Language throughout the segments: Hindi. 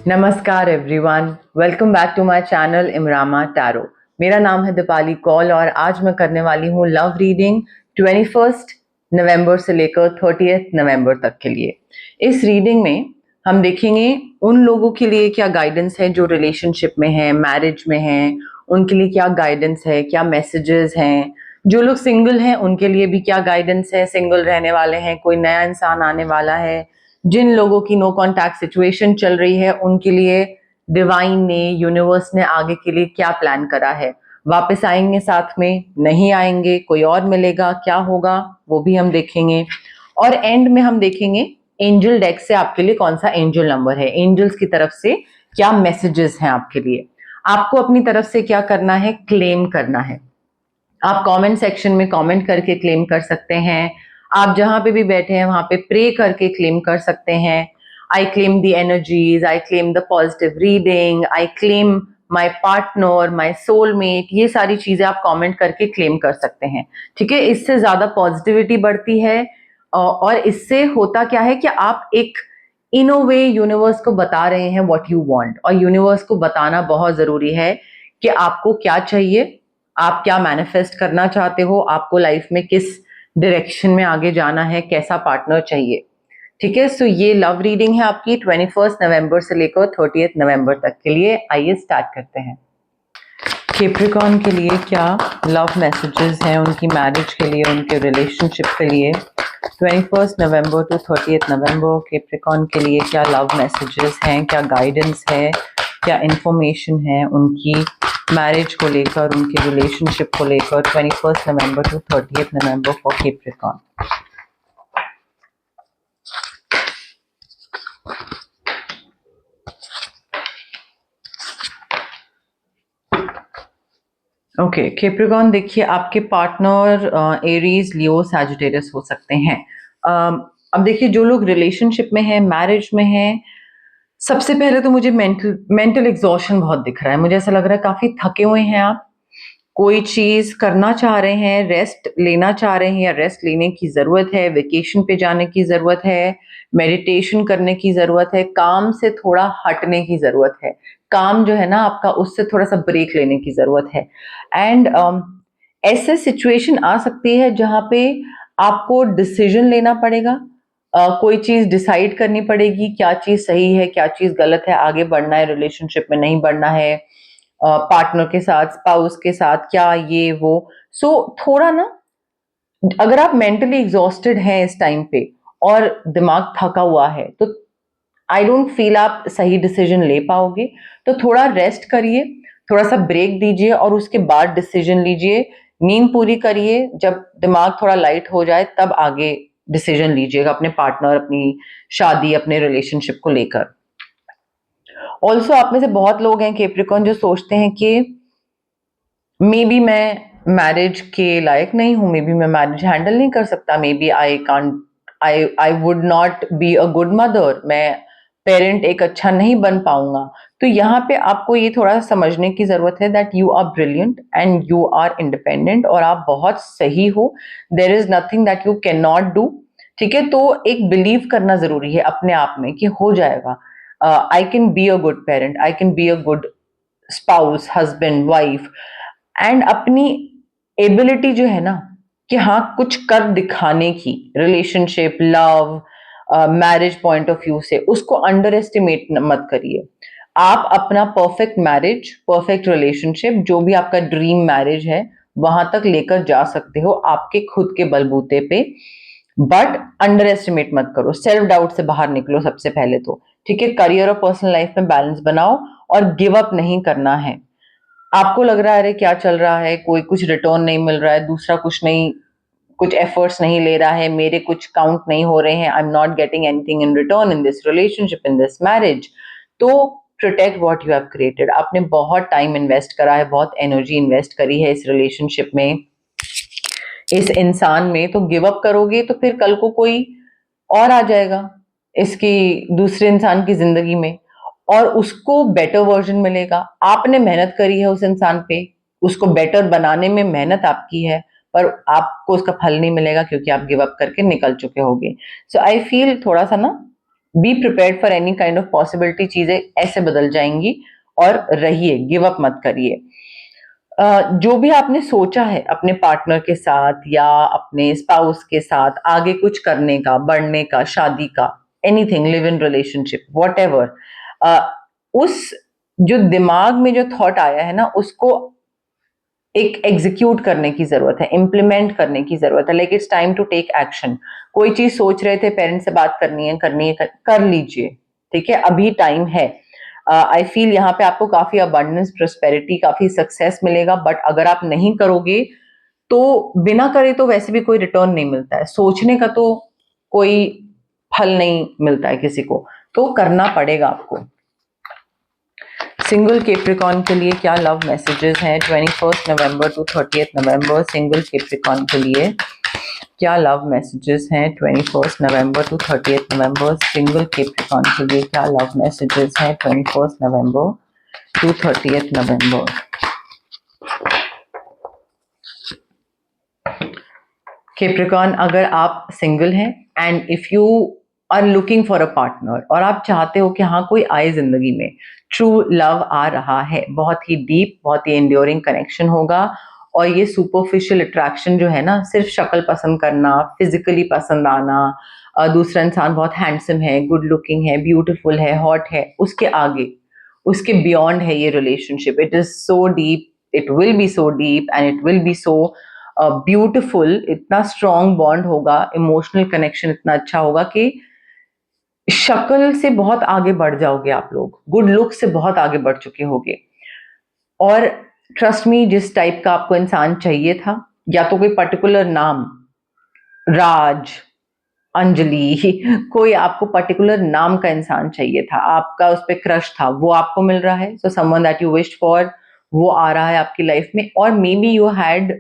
नमस्कार everyone, welcome back to my channel Imrama tarot. मेरा नाम है दीपाली कौल और आज मैं करने वाली हूँ लव रीडिंग 21 नवंबर से लेकर 30 नवंबर तक के लिए। इस रीडिंग में हम देखेंगे उन लोगों के लिए क्या गाइडेंस है जो रिलेशनशिप में हैं, मैरिज में हैं, उनके लिए क्या गाइडेंस है, क्या मैसेजेस हैं। जो लोग सिंगल हैं उनके लिए भी क्या गाइडेंस है, सिंगल रहने वाले हैं, कोई नया इंसान आने वाला है, जिन लोगों की नो कॉन्टैक्ट सिचुएशन चल रही है उनके लिए डिवाइन ने, यूनिवर्स ने आगे के लिए क्या प्लान करा है। वापस आएंगे साथ में, नहीं आएंगे, कोई और मिलेगा, क्या होगा वो भी हम देखेंगे। और एंड में हम देखेंगे एंजल डेक से आपके लिए कौन सा एंजल नंबर है, एंजल्स की तरफ से क्या मैसेजेस हैं आपके लिए। आपको अपनी तरफ से क्या करना है, क्लेम करना है। आप कमेंट सेक्शन में कमेंट करके क्लेम कर सकते हैं। आप जहां पे भी बैठे हैं वहां पे प्रे करके क्लेम कर सकते हैं। आई claim the energies, I claim the positive reading, I claim my partner, my soulmate, ये सारी चीजें आप कमेंट करके क्लेम कर सकते हैं। ठीक है, इससे ज्यादा पॉजिटिविटी बढ़ती है और इससे होता क्या है कि आप एक इन अ वे यूनिवर्स को बता रहे हैं व्हाट यू वांट। और यूनिवर्स को बताना बहुत जरूरी है कि आपको क्या चाहिए, आप क्या मैनिफेस्ट करना चाहते हो, आपको लाइफ में किस डायरेक्शन में आगे जाना है, कैसा पार्टनर चाहिए। ठीक है, सो ये लव रीडिंग है आपकी 21 नवंबर से लेकर 30 नवंबर तक के लिए। आइए स्टार्ट करते हैं। कैप्रिकॉर्न के लिए क्या लव मैसेजेस हैं, उनकी मैरिज के लिए, उनके रिलेशनशिप के लिए 21 नवंबर टू 30 नवंबर। कैप्रिकॉर्न के लिए क्या लव मैसेजेस हैं, क्या गाइडेंस है, क्या इंफॉर्मेशन है उनकी मैरिज को लेकर, उनके रिलेशनशिप को लेकर 21 नवंबर टू 30 नवंबर फॉर कैप्रिकॉर्न। ओके कैप्रिकॉर्न, देखिए आपके पार्टनर एरीज, लियो, सैजिटेरियस हो सकते हैं। अब देखिए जो लोग रिलेशनशिप में हैं, मैरिज में हैं, सबसे पहले तो मुझे मेंटल एग्जॉशन बहुत दिख रहा है। मुझे ऐसा लग रहा है काफी थके हुए हैं आप, कोई चीज करना चाह रहे हैं, रेस्ट लेना चाह रहे हैं या रेस्ट लेने की जरूरत है, वेकेशन पे जाने की जरूरत है, मेडिटेशन करने की जरूरत है, काम से थोड़ा हटने की जरूरत है, काम जो है ना आपका उससे थोड़ा सा ब्रेक लेने की जरूरत है। एंड ऐसे सिचुएशन आ सकती है जहां पे आपको डिसीजन लेना पड़ेगा, कोई चीज डिसाइड करनी पड़ेगी, क्या चीज सही है, क्या चीज गलत है, आगे बढ़ना है रिलेशनशिप में, नहीं बढ़ना है, पार्टनर के साथ, स्पाउस के साथ, क्या ये वो। सो थोड़ा ना, अगर आप मेंटली एग्जॉस्टेड हैं इस टाइम पे और दिमाग थका हुआ है तो आई डोंट फील आप सही डिसीजन ले पाओगे। तो थोड़ा रेस्ट करिए, थोड़ा सा ब्रेक दीजिए और उसके बाद डिसीजन लीजिए। नींद पूरी करिए, जब दिमाग थोड़ा लाइट हो जाए तब आगे डिसीजन लीजिएगा अपने पार्टनर, अपनी शादी, अपने रिलेशनशिप को लेकर। ऑल्सो आप में से बहुत लोग हैं कैप्रिकॉर्न जो सोचते हैं कि मे बी मैं मैरिज के लायक नहीं हूं, मे बी मैं मैरिज हैंडल नहीं कर सकता, maybe I can't, I would not be a good mother, मैं पेरेंट एक अच्छा नहीं बन पाऊंगा। तो यहाँ पे आपको ये थोड़ा समझने की जरूरत है that you are brilliant and you are independent और आप बहुत सही हो। There is nothing that you can not do. ठीक है, तो एक बिलीव करना जरूरी है अपने आप में कि हो जाएगा। I can be a good parent, I can be a good spouse, husband, wife. And अपनी एबिलिटी जो है ना कि हाँ कुछ कर दिखाने की, relationship, love, marriage point of view से, उसको अंडर एस्टिमेट मत करिए। आप अपना परफेक्ट मैरिज, परफेक्ट रिलेशनशिप, जो भी आपका ड्रीम मैरिज है वहां तक लेकर जा सकते हो आपके खुद के बलबूते पे। बट अंडर एस्टिमेट मत करो, सेल्फ डाउट से बाहर निकलो सबसे पहले तो। ठीक है, करियर और पर्सनल लाइफ में बैलेंस बनाओ और गिव अप नहीं करना है। आपको लग रहा है अरे क्या चल रहा है, कोई कुछ रिटर्न नहीं मिल रहा है, दूसरा कुछ नहीं, कुछ एफर्ट्स नहीं ले रहा है, मेरे कुछ काउंट नहीं हो रहे हैं, I am not getting anything in return in this relationship, in this marriage. तो protect what you have created. आपने बहुत टाइम इन्वेस्ट करा है, बहुत एनर्जी इन्वेस्ट करी है इस रिलेशनशिप में, इस इंसान में। तो गिव अप करोगे तो फिर कल को कोई और आ जाएगा इसकी, दूसरे इंसान की जिंदगी में, और उसको बेटर वर्जन मिलेगा। आपने मेहनत करी है उस इंसान पे, उसको बेटर बनाने में मेहनत आपकी है, पर आपको उसका फल नहीं मिलेगा क्योंकि आप गिव अप करके निकल चुके होगे। सो आई फील थोड़ा सा ना be prepared for any kind of possibility, चीजें ऐसे बदल जाएंगी, और रहिए, गिव अप मत करिए। जो भी आपने सोचा है अपने पार्टनर के साथ या अपने स्पाउस के साथ आगे कुछ करने का, बढ़ने का, शादी का, anything, live in relationship, what ever, उस जो दिमाग में जो थॉट आया है ना, उसको एक एग्जीक्यूट करने की जरूरत है, इम्प्लीमेंट करने की जरूरत है। Like it's time to take action. कोई चीज सोच रहे थे, पेरेंट्स से बात करनी है, कर लीजिए, ठीक है, अभी टाइम है। आई फील यहाँ पे आपको काफी अबंडेंस, प्रोस्पेरिटी, काफी सक्सेस मिलेगा, बट अगर आप नहीं करोगे तो बिना करे तो वैसे भी कोई रिटर्न नहीं मिलता है, सोचने का तो कोई फल नहीं मिलता है किसी को, तो करना पड़ेगा आपको। सिंगल कैप्रिकॉर्न के लिए क्या लव मैसेजेस हैं 21 नवंबर टू 30 नवंबर? सिंगल कैप्रिकॉर्न के लिए क्या लव मैसेजेस हैं 21 नवंबर टू 30 नवंबर? सिंगल कैप्रिकॉर्न के लिए क्या लव मैसेजेस हैं 21 नवंबर टू 30 नवंबर? कैप्रिकॉर्न, अगर आप सिंगल हैं and if you are looking for a partner, और आप चाहते हो कि हाँ कोई आए जिंदगी में, ट्रू लव आ रहा है, बहुत ही डीप, बहुत ही एंड्योरिंग कनेक्शन होगा। और ये सुपरफिशियल अट्रैक्शन जो है ना, सिर्फ शक्ल पसंद करना, फिजिकली पसंद आना, दूसरा इंसान बहुत हैंडसम है, गुड लुकिंग है, ब्यूटीफुल है, हॉट है, उसके आगे, उसके बियॉन्ड है ये relationship. It is so deep, it will be so deep and it will be so beautiful. इतना स्ट्रॉन्ग बॉन्ड होगा, इमोशनल कनेक्शन इतना अच्छा होगा कि शक्ल से बहुत आगे बढ़ जाओगे आप लोग, गुड लुक से बहुत आगे बढ़ चुके होगे। और ट्रस्ट मी, जिस टाइप का आपको इंसान चाहिए था, या तो कोई पर्टिकुलर नाम, राज, अंजलि, कोई आपको पर्टिकुलर नाम का इंसान चाहिए था, आपका उस पर क्रश था, वो आपको मिल रहा है। So someone that you wished for, वो आ रहा है आपकी लाइफ में। और may be you had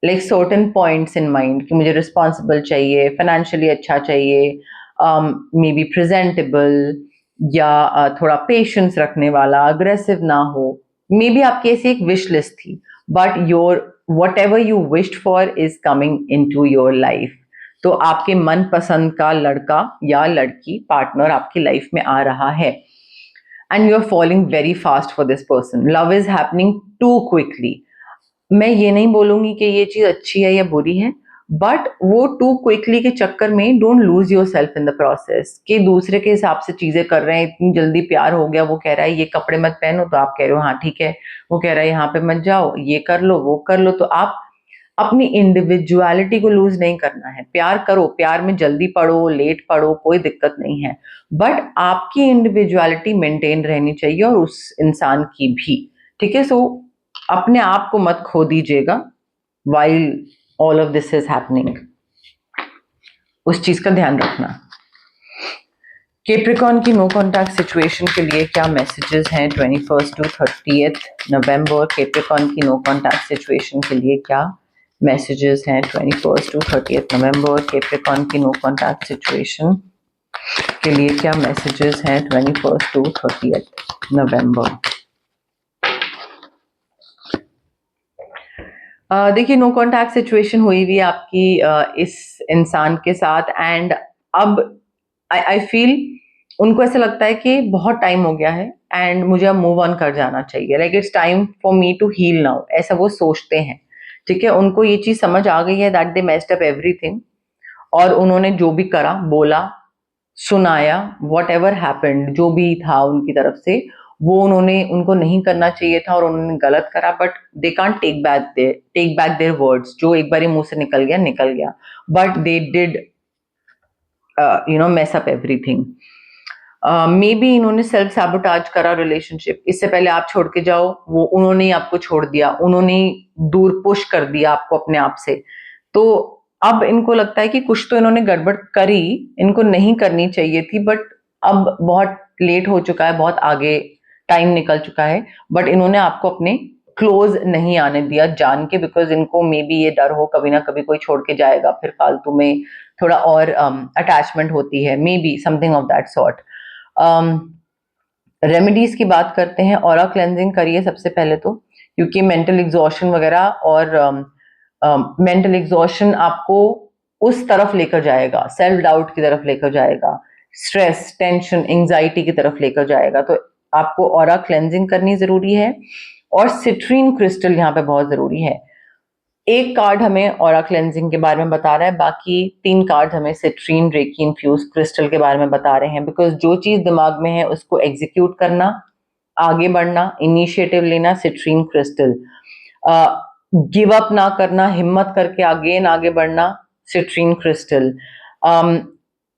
like certain points in mind कि मुझे रिस्पॉन्सिबल चाहिए, फाइनेंशियली अच्छा चाहिए, मे बी प्रेजेंटेबल, या थोड़ा पेशेंस रखने वाला, अग्रेसिव ना हो, मे बी आपकी ऐसी एक विश लिस्ट थी। But your whatever you wished for is coming into your life. तो आपके मनपसंद का लड़का या लड़की, पार्टनर आपकी लाइफ में आ रहा है, and you are following very fast for this person. Love is happening too quickly. मैं ये नहीं बोलूंगी कि ये चीज अच्छी है या बुरी है, बट वो टू क्विकली के चक्कर में don't lose your self in the process, कि दूसरे के हिसाब से चीजें कर रहे हैं, इतनी जल्दी प्यार हो गया, वो कह रहा है ये कपड़े मत पहनो तो आप कह रहे हो हाँ ठीक है, वो कह रहा है यहाँ पे मत जाओ, ये कर लो, वो कर लो, तो आप अपनी इंडिविजुअलिटी को लूज नहीं करना है। प्यार करो, प्यार में जल्दी पड़ो, लेट पड़ो, कोई दिक्कत नहीं है, बट आपकी इंडिविजुअलिटी मेंटेन रहनी चाहिए, और उस इंसान की भी, ठीक है। सो अपने आप को मत खो दीजिएगा while all of this is happening, उस चीज का ध्यान रखना। कैप्रिकॉर्न की नो कॉन्टैक्ट सिचुएशन के लिए क्या मैसेजेस हैं 21 टू 30 नवंबर? कैप्रिकॉर्न की नो कॉन्टैक्ट सिचुएशन के लिए क्या मैसेजेस हैं 21 टू 30 नवंबर? कैप्रिकॉर्न की नो कॉन्टैक्ट सिचुएशन के लिए क्या मैसेजेस हैं 21 टू 30 नवंबर? देखिए, नो कॉन्टैक्ट सिचुएशन हुई हुई है आपकी इस इंसान के साथ, एंड अब आई फील उनको ऐसा लगता है कि बहुत टाइम हो गया है एंड मुझे अब मूव ऑन कर जाना चाहिए, like it's time for me to heal now, ऐसा वो सोचते हैं, ठीक है। उनको ये चीज समझ आ गई है that they messed up everything, और उन्होंने जो भी करा, बोला, सुनाया, वॉट एवर हैपेंड, जो भी था उनकी तरफ से, वो उन्होंने, उनको नहीं करना चाहिए था और उन्होंने गलत करा, but they can't take back their words. जो एक बार मुंह से निकल गया, but they did mess up everything. Maybe इन्होंने सेल्फ सैबोटाज करा रिलेशनशिप, इससे पहले आप छोड़ के जाओ, वो उन्होंने ही आपको छोड़ दिया, उन्होंने दूर पुश कर दिया आपको अपने आप से। तो अब इनको लगता है कि कुछ तो इन्होंने गड़बड़ करी, इनको नहीं करनी चाहिए थी, बट अब बहुत लेट हो चुका है, बहुत आगे टाइम निकल चुका है, बट इन्होंने आपको अपने क्लोज नहीं आने दिया जान के, बिकॉज इनको मे बी ये डर हो कभी ना कभी कोई छोड़ के जाएगा, फिर फालतू में थोड़ा और अटैचमेंट होती है, may be something of that sort. Remedies की बात करते हैं, ऑरा क्लेंजिंग करिए सबसे पहले तो, क्योंकि मेंटल एग्जॉशन वगैरह, और मेंटल एग्जॉशन आपको उस तरफ लेकर जाएगा, सेल्फ डाउट की तरफ लेकर जाएगा, स्ट्रेस, टेंशन, एंजाइटी की तरफ लेकर जाएगा। तो आपको ऑरा क्लेंजिंग करनी जरूरी है और सिट्रीन क्रिस्टल यहाँ पे बहुत जरूरी है। एक कार्ड हमें ऑरा क्लेंजिंग के बारे में बता रहा है, बाकी 3 कार्ड हमें सिट्रीन रेकी इन्फ्यूज क्रिस्टल के बारे में बता रहे हैं। बिकॉज जो चीज दिमाग में है उसको एग्जीक्यूट करना, आगे बढ़ना, इनिशिएटिव लेना, सिट्रीन क्रिस्टल। गिव अप ना करना, हिम्मत करके आगे बढ़ना, सिट्रीन क्रिस्टल।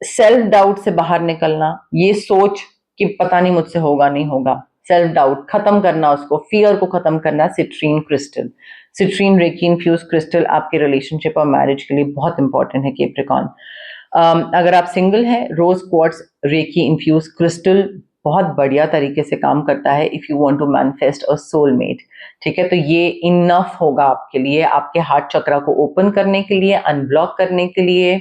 सेल्फ डाउट से बाहर निकलना, ये सोच कि पता नहीं मुझसे होगा नहीं होगा, सेल्फ डाउट खत्म करना, उसको फियर को खत्म करना, citrine crystal. Citrine reiki infuse crystal आपके रिलेशनशिप और मैरिज के लिए बहुत इंपॉर्टेंट है कैप्रिकॉर्न। अगर आप सिंगल हैं, rose quartz reiki infuse crystal बहुत बढ़िया तरीके से काम करता है if you want to manifest a soulmate. ठीक है, तो ये इनफ होगा आपके लिए, आपके हार्ट चक्रा को ओपन करने के लिए, अनब्लॉक करने के लिए,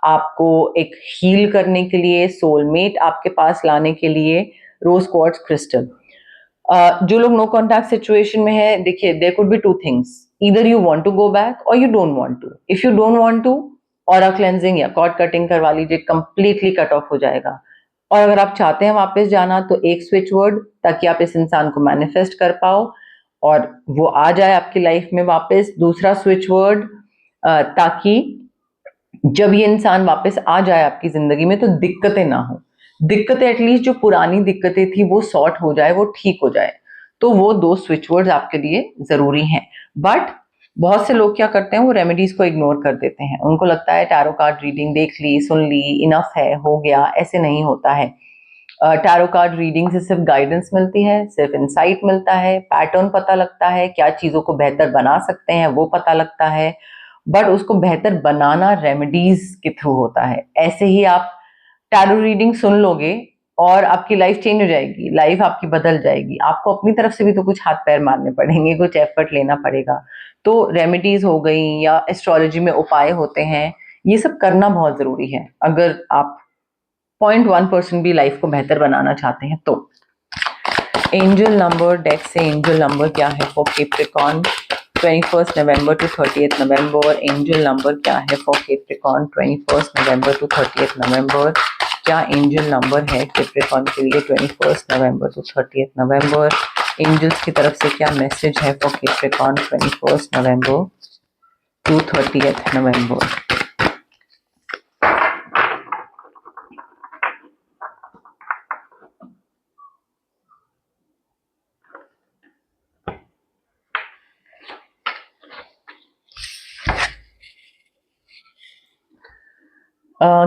आपको एक हील करने के लिए, सोलमेट आपके पास लाने के लिए रोज क्वार्ट्ज क्रिस्टल। जो लोग नो कॉन्टैक्ट सिचुएशन में है, देखिए there could be 2 things, either you want to go back और you don't want to. If you don't want to, aura cleansing या कॉर्ड कटिंग करवा लीजिए, कंप्लीटली कट ऑफ हो जाएगा। और अगर आप चाहते हैं वापस जाना, तो एक स्विच वर्ड, ताकि आप इस इंसान को मैनिफेस्ट कर पाओ और वो आ जाए आपकी लाइफ में वापस। दूसरा स्विच वर्ड, ताकि जब ये इंसान वापस आ जाए आपकी जिंदगी में तो दिक्कतें ना हो, दिक्कतें एटलीस्ट जो पुरानी दिक्कतें थी वो सॉर्ट हो जाए, वो ठीक हो जाए। तो वो 2 स्विच वर्ड्स आपके लिए जरूरी हैं। बट बहुत से लोग क्या करते हैं, वो रेमेडीज को इग्नोर कर देते हैं। उनको लगता है टैरो कार्ड रीडिंग देख ली, सुन ली, इनफ है, हो गया। ऐसे नहीं होता है। टैरो कार्ड रीडिंग से सिर्फ गाइडेंस मिलती है, सिर्फ इंसाइट मिलता है, पैटर्न पता लगता है, क्या चीजों को बेहतर बना सकते हैं वो पता लगता है। बट उसको बेहतर बनाना रेमेडीज के थ्रू होता है। ऐसे ही आप टैरो रीडिंग सुन लोगे और आपकी लाइफ चेंज हो जाएगी, लाइफ आपकी बदल जाएगी। आपको अपनी तरफ से भी तो कुछ हाथ पैर मारने पड़ेंगे, कुछ एफर्ट लेना पड़ेगा। तो रेमेडीज हो गई या एस्ट्रोलॉजी में उपाय होते हैं, ये सब करना बहुत जरूरी है अगर आप 0.1% भी लाइफ को बेहतर बनाना चाहते हैं तो। एंजल नंबर डेक से एंजल नंबर क्या है for Capricorn 21 November to 30 November? Angel number क्या है for Capricorn 21 November to 30 November? क्या एंजल नंबर है कैप्रिकॉर्न के लिए 21 नवंबर टू 30 नवंबर? एंजल्स की तरफ से क्या मैसेज है for Capricorn 21 November to 30 November?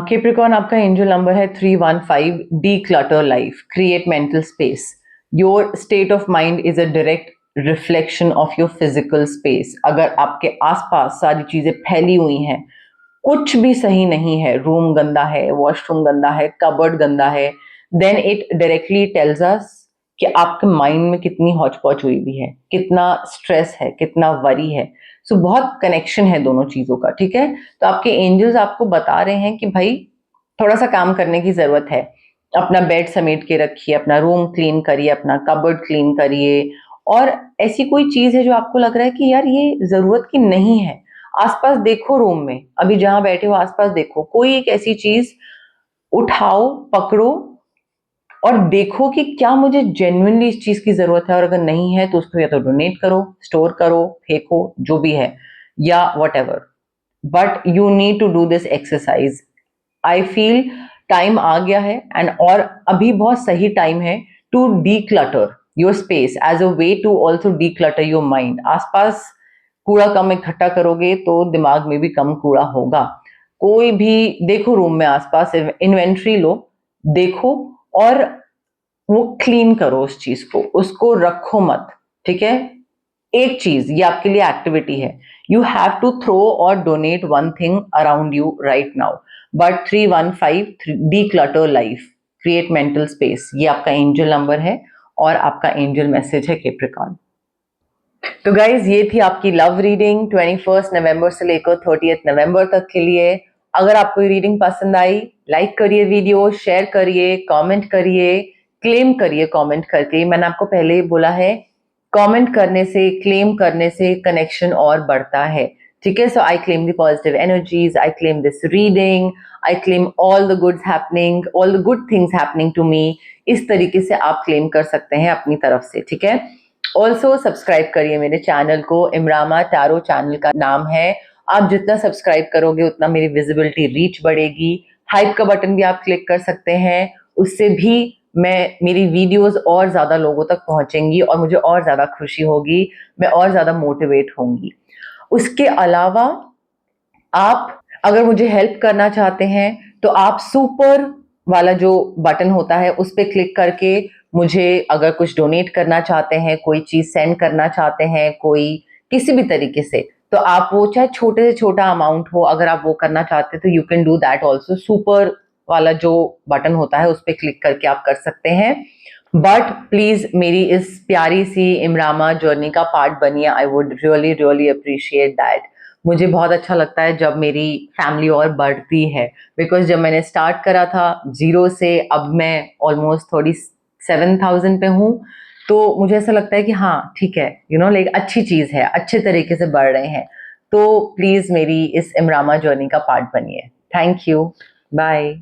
Capricorn आपका एंजल नंबर है 315। Declutter life, create mental space. Your state of mind is a direct reflection of your physical space. अगर आपके आसपास सारी चीजें फैली हुई हैं, कुछ भी सही नहीं है, रूम गंदा है, वॉशरूम गंदा है, कबर्ड गंदा है, then it directly tells us कि आपके माइंड में कितनी हौच पौच हुई हुई है, कितना स्ट्रेस है, कितना वरी है। सो बहुत कनेक्शन है दोनों चीजों का। ठीक है, तो आपके एंजल्स आपको बता रहे हैं कि भाई थोड़ा सा काम करने की जरूरत है। अपना बेड समेट के रखिए, अपना रूम क्लीन करिए, अपना कबर्ड क्लीन करिए। और ऐसी कोई चीज है जो आपको लग रहा है कि यार ये जरूरत की नहीं है, आसपास देखो, रूम में अभी जहां बैठे हो आसपास देखो, कोई एक ऐसी चीज उठाओ, पकड़ो और देखो कि क्या मुझे जेन्युइनली इस चीज की जरूरत है। और अगर नहीं है तो उसको या तो डोनेट करो, स्टोर करो, फेंको, जो भी है, या whatever. But you need to do this exercise. I feel time आ गया है एंड और अभी बहुत सही टाइम है to declutter your space as a way to also declutter your mind. आसपास कूड़ा कम इकट्ठा करोगे तो दिमाग में भी कम कूड़ा होगा। कोई भी देखो रूम में आसपास, इन्वेंट्री लो, देखो और वो क्लीन करो उस चीज को, उसको रखो मत। ठीक है, एक चीज ये आपके लिए एक्टिविटी है। यू हैव टू थ्रो और donate one thing around you right now. But 315 declutter life, create mental space, ये आपका एंजल नंबर है और आपका एंजल मैसेज है कैप्रिकॉर्न। तो गाइज ये थी आपकी लव रीडिंग 21 नवंबर से लेकर 30 नवंबर तक के लिए। अगर आपको ये रीडिंग पसंद आई, लाइक करिए वीडियो, शेयर करिए, कमेंट करिए, क्लेम करिए कमेंट करके। मैंने आपको पहले ही बोला है, कमेंट करने से, क्लेम करने से कनेक्शन और बढ़ता है। ठीक है, so I claim the positive energies, I claim this reading, I claim all the goods happening, all the good things happening to me. इस तरीके से आप क्लेम कर सकते हैं अपनी तरफ से, ठीक है। ऑल्सो सब्सक्राइब करिए मेरे चैनल को, इमरामा टैरो चैनल का नाम है। आप जितना सब्सक्राइब करोगे उतना मेरी विजिबिलिटी रीच बढ़ेगी। हाइप का बटन भी आप क्लिक कर सकते हैं, उससे भी मेरी वीडियोस और ज़्यादा लोगों तक पहुंचेंगी और मुझे और ज़्यादा खुशी होगी, मैं और ज़्यादा मोटिवेट होंगी। उसके अलावा आप अगर मुझे हेल्प करना चाहते हैं तो आप सुपर वाला जो बटन होता है उस पर क्लिक करके मुझे अगर कुछ डोनेट करना चाहते हैं, कोई चीज़ सेंड करना चाहते हैं, कोई किसी भी तरीके से, तो आप वो चाहे छोटे से छोटा अमाउंट हो, अगर आप वो करना चाहते हैं तो you can do that also. Super वाला जो बटन होता है उस पर क्लिक करके आप कर सकते हैं। बट प्लीज मेरी इस प्यारी सी इमरामा जर्नी का पार्ट बनिए, I would really really appreciate that. मुझे बहुत अच्छा लगता है जब मेरी फैमिली और बढ़ती है, बिकॉज जब मैंने स्टार्ट करा था जीरो से, अब मैं ऑलमोस्ट 37,000 पे हूँ, तो मुझे ऐसा लगता है कि हाँ ठीक है, यू नो लाइक अच्छी चीज़ है, अच्छे तरीके से बढ़ रहे हैं। तो प्लीज़ मेरी इस इमरामा जर्नी का पार्ट बनिए। Thank you, bye.